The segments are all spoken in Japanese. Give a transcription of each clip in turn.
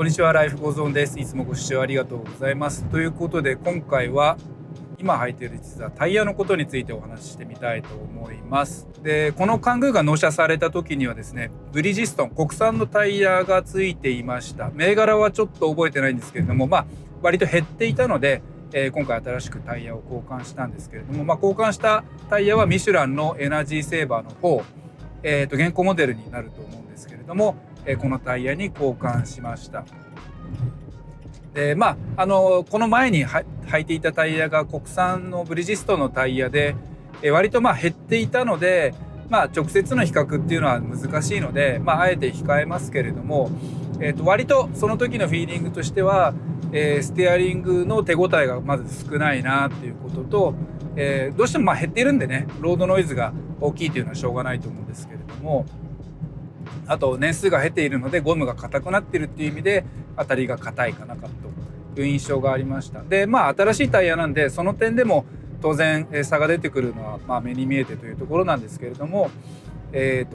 こんにちは、ライフゴーゾーンです。いつもご視聴ありがとうございます。ということで今回は今履いている実はタイヤのことについてお話ししてみたいと思います。で、このカングーが納車された時にはですね、ブリヂストン国産のタイヤがついていました。銘柄はちょっと覚えてないんですけれども、割と減っていたので、今回新しくタイヤを交換したんですけれども、交換したタイヤはミシュランのエナジーセーバーの方、現行モデルになると思うんですけれども、このタイヤに交換しました。でこの前に履いていたタイヤが国産のブリヂストンのタイヤで、割と減っていたので、直接の比較っていうのは難しいので、あえて控えますけれども、割とその時のフィーリングとしては、ステアリングの手応えがまず少ないなっていうことと、どうしても減っているんでね、ロードノイズが大きいというのはしょうがないと思うんですけれども、あと年数が経ているのでゴムが硬くなっているっていう意味で当たりが硬いかなという印象がありました。で新しいタイヤなんでその点でも当然差が出てくるのは目に見えてというところなんですけれども、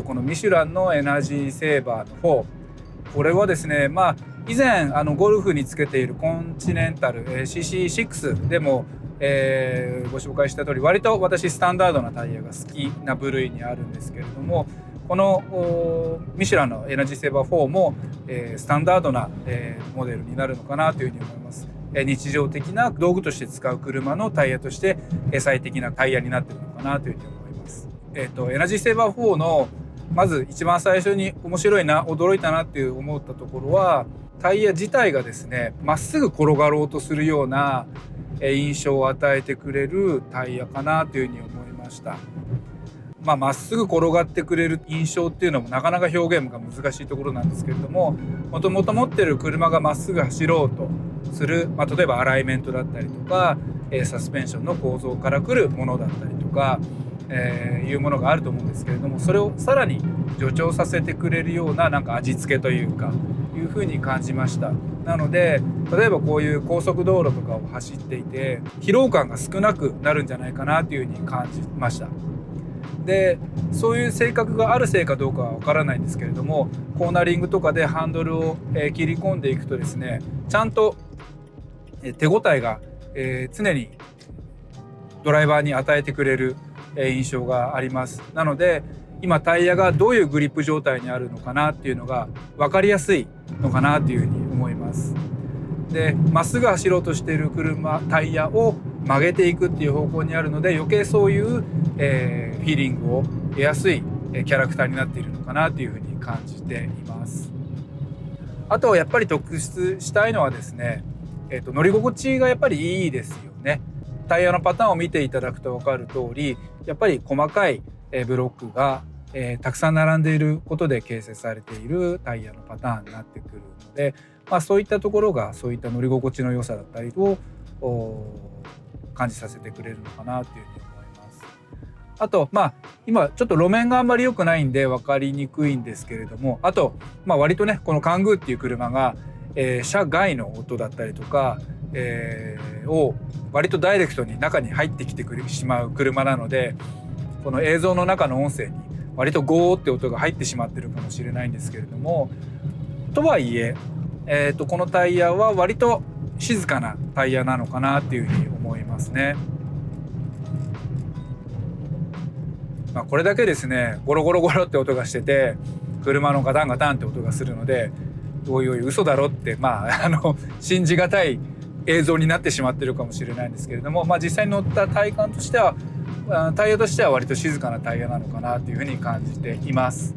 このミシュランのエナジーセーバーの方、これはですね以前ゴルフにつけているコンチネンタル、CC6 でも、ご紹介した通り割と私スタンダードなタイヤが好きな部類にあるんですけれども、このミシュランのエナジーセーバー4も、スタンダードな、モデルになるのかなというふうに思います。日常的な道具として使う車のタイヤとして最適なタイヤになっているのかなというふうに思います。エナジーセーバー4のまず一番最初に面白いな、驚いたなっていう思ったところは、タイヤ自体がですねまっすぐ転がろうとするような印象を与えてくれるタイヤかなというふうに思いました。まっすぐ転がってくれる印象っていうのもなかなか表現が難しいところなんですけれども、もともと持ってる車がまっすぐ走ろうとする、例えばアライメントだったりとか、サスペンションの構造からくるものだったりとか、いうものがあると思うんですけれども、それをさらに助長させてくれるような味付けというかいうふうに感じました。なので例えばこういう高速道路とかを走っていて疲労感が少なくなるんじゃないかなというふうに感じました。でそういう性格があるせいかどうかは分からないんですけれども、コーナリングとかでハンドルを切り込んでいくとですね、ちゃんと手応えが常にドライバーに与えてくれる印象があります。なので今タイヤがどういうグリップ状態にあるのかなっていうのが分かりやすいのかなというふうに思います。でまっすぐ走ろうとしているタイヤを曲げていくっていう方向にあるので、余計そういう、フィーリングを得やすいキャラクターになっているのかなというふうに感じています。あとやっぱり特筆したいのはですね、乗り心地がやっぱりいいですよね。タイヤのパターンを見ていただくと分かる通り、やっぱり細かいブロックがたくさん並んでいることで形成されているタイヤのパターンになってくるので、そういったところがそういった乗り心地の良さだったりを感じさせてくれるのかなというふうに思います。あと今ちょっと路面があんまり良くないんで分かりにくいんですけれども、あと割とねこのカングーっていう車が、車外の音だったりとか、を割とダイレクトに中に入ってきてしまう車なので、この映像の中の音声に割とゴーって音が入ってしまってるかもしれないんですけれども、とはいえこのタイヤは割と静かなタイヤなのかなっていうふうに思いますね。これだけですねゴロゴロゴロって音がしてて、車のガタンガタンって音がするので、おいおい嘘だろって信じがたい映像になってしまってるかもしれないんですけれども、実際に乗った体感としてはタイヤとしては割と静かなタイヤなのかなというふうに感じています。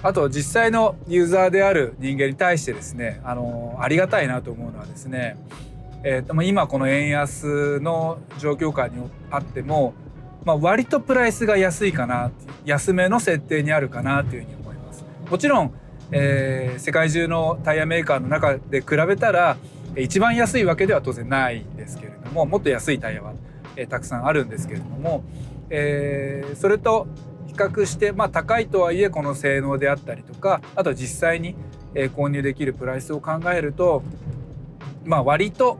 あと実際のユーザーである人間に対してですね、ありがたいなと思うのはですね、今この円安の状況下にあっても、割とプライスが安いかな、安めの設定にあるかなというふうに思います。もちろん、世界中のタイヤメーカーの中で比べたら一番安いわけでは当然ないんですけれども、もっと安いタイヤは、たくさんあるんですけれども、それと比較して、高いとはいえこの性能であったりとか、あと実際に、購入できるプライスを考えると、割と、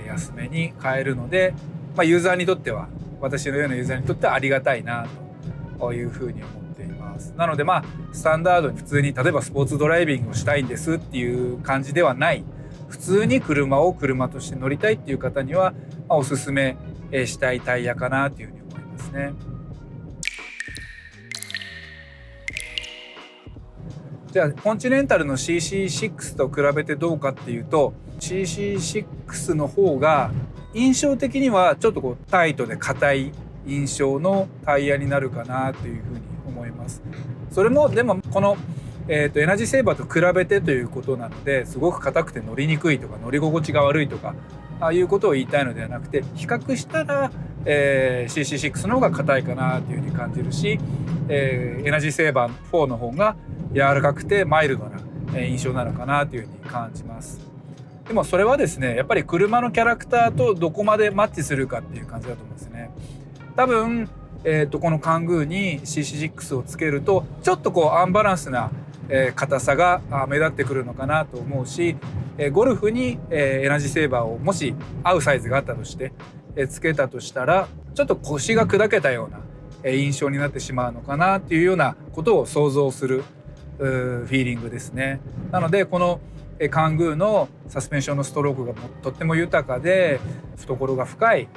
安めに買えるので、ユーザーにとっては、私のようなユーザーにとってはありがたいなというふうに思っています。ます。なのでスタンダードに普通に例えばスポーツドライビングをしたいんですっていう感じではない、普通に車を車として乗りたいっていう方にはおすすめしたいタイヤかなというふうに思いますね。じゃあコンチネンタルの CC6 と比べてどうかっていうと、 CC6 の方が印象的にはちょっとタイトで硬い印象のタイヤになるかなというふうに思います。それもでもこの、エナジーセーバーと比べてということなので、すごく硬くて乗りにくいとか乗り心地が悪いとかいうことを言いたいのではなくて、比較したら、CC6 の方が硬いかなというふうに感じるし、エナジーセーバー4の方が柔らかくてマイルドな印象なのかなというふうに感じます。でもそれはですね、やっぱり車のキャラクターとどこまでマッチするかっていう感じだと思うんですね。多分、このカングーに CC6 をつけるとちょっとアンバランスな硬さが目立ってくるのかなと思うし、ゴルフにエナジーセーバーをもし合うサイズがあったとしてつけたとしたら、ちょっと腰が砕けたような印象になってしまうのかなっていうようなことを想像するフィーリングですね。なのでこのカングーのサスペンションのストロークがとっても豊かで懐が深い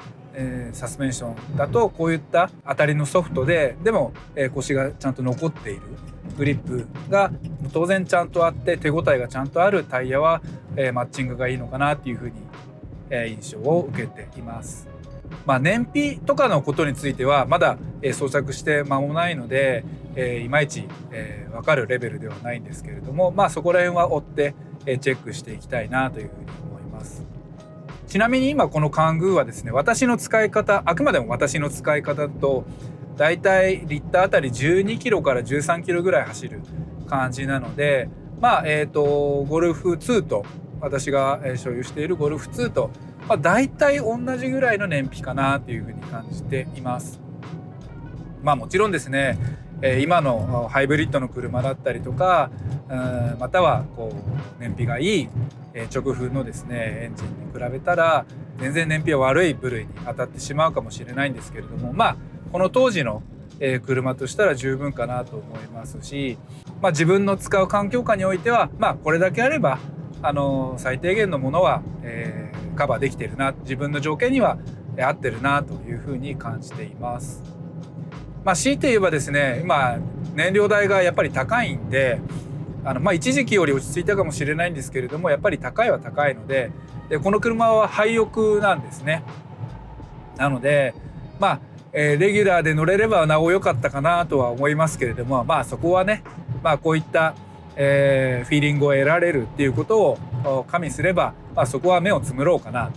サスペンションだと、こういった当たりのソフトでも腰がちゃんと残っている、グリップが当然ちゃんとあって手応えがちゃんとあるタイヤはマッチングがいいのかなっていうふうに印象を受けています。燃費とかのことについてはまだ装着して間もないのでいまいち分かるレベルではないんですけれども、そこら辺は追ってチェックしていきたいなというふうに思います。ちなみに今このカングーはですね、私の使い方、あくまでも私の使い方とだいたいリッターあたり12キロから13キロぐらい走る感じなので、ゴルフ2と私が所有しているゴルフ2とだいたい同じぐらいの燃費かなというふうに感じています。もちろんですね、今のハイブリッドの車だったりとか、または燃費がいい直風のですねエンジンに比べたら全然燃費は悪い部類に当たってしまうかもしれないんですけれども、この当時の車としたら十分かなと思いますし、自分の使う環境下においてはこれだけあれば最低限のものはカバーできているな、自分の条件には合ってるなというふうに感じています。強いて言えばですね、今燃料代がやっぱり高いんで、一時期より落ち着いたかもしれないんですけれども、やっぱり高いは高いので、この車は廃屋なんですね。なのでレギュラーで乗れればなお良かったかなとは思いますけれども、そこはね、こういったフィーリングを得られるっていうことを加味すれば、そこは目をつむろうかな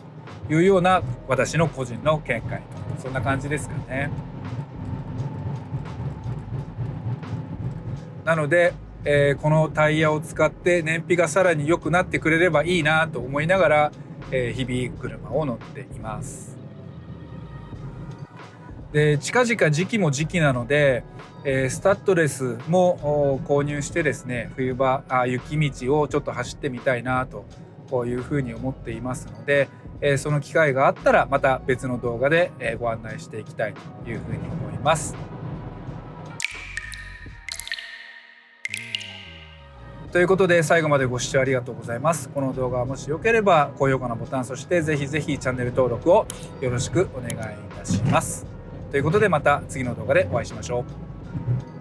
というような私の個人の見解と、そんな感じですかね。なので、このタイヤを使って燃費がさらに良くなってくれればいいなと思いながら、日々車を乗っています。で近々時期も時期なので、スタッドレスも購入してですね、冬場雪道をちょっと走ってみたいなというふうに思っていますので、その機会があったらまた別の動画でご案内していきたいというふうに思います。ということで最後までご視聴ありがとうございます。この動画がもしよければ高評価のボタン、そしてぜひぜひチャンネル登録をよろしくお願いいたします。ということでまた次の動画でお会いしましょう。